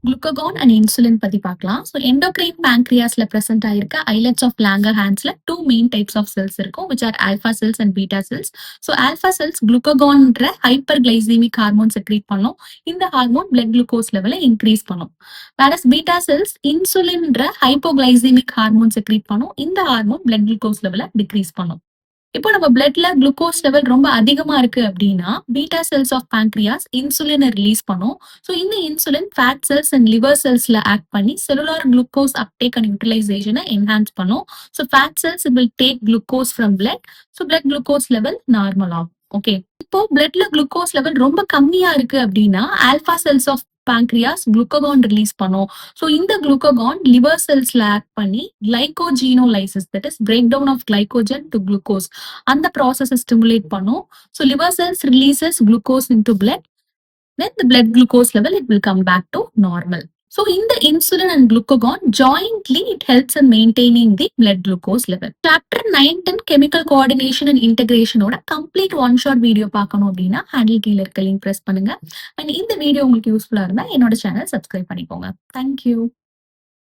Glucagon and insulin பத்தி பார்க்கலாம். So endocrine பேங்க்ரியாஸ்ல பிரசன்ட் ஆயிருக்க ஐலட்ஸ் ஆஃப் லாங்கர்ஹான்ஸ்ல two main types of cells இருக்கும், which are alpha cells and beta cells. So alpha cells குளுக்ககான்ற hyper glycaemic hormone secrete பண்ணும். இந்த ஹார்மோன் பிளட் குளுக்கோஸ் லெவலை இன்க்ரீஸ் பண்ணும். வேறஸ் பீட்டா செல்ஸ் இன்சுலின்ற ஹைப்போகிளைசீமிக் ஹார்மோன் செக்ரீட் பண்ணும். இந்த ஹார்மோன் பிளட் குளுக்கோஸ் லெவலை டிக்ரீஸ் பண்ணும். இப்போ நம்ம பிளட்ல குளுக்கோஸ் லெவல் ரொம்ப அதிகமா இருக்கு அப்படின்னா பீட்டா செல்ஸ் ஆஃப் பேங்க்ரியாஸ் இன்சுலினை ரிலீஸ் பண்ணும். ஸோ இந்த insulin fat cells and liver செல்ஸ்ல ஆக்ட் பண்ணி செல்லுலார் குளுக்கோஸ் அப்டேக் அண்ட் யூட்டிலைசேஷனை என்ஹான்ஸ் பண்ணும். So fat cells will take glucose from blood. So blood glucose level normal ஆகும். ஓகே, இப்போ பிளட்ல குளுக்கோஸ் லெவல் ரொம்ப கம்மியா இருக்கு அப்படின்னா alpha cells of pancreas glucagon release பண்ணும். ஸோ இந்த glucagon liver cellsல ஆக்ட் பண்ணி glycogenolysis, that is breakdown of glycogen to glucose, அந்த ப்ராசஸை ஸ்டிமுலேட் பண்ணும். So liver cells releases glucose into blood, then the blood glucose level it will come back to normal. So in the insulin and glucagon jointly it helps in maintaining the blood glucose level. Chapter 9 10 chemical coordination and integration ஓட complete one shot video பார்க்கணும் அப்படின்னா handle கீழ இருக்க link press பண்ணுங்க. And இந்த video உங்களுக்கு யூஸ்ஃபுல்லா இருந்தா என்னோட சேனல் சப்ஸ்கிரைப் பண்ணிக்கோங்க. தேங்க்யூ.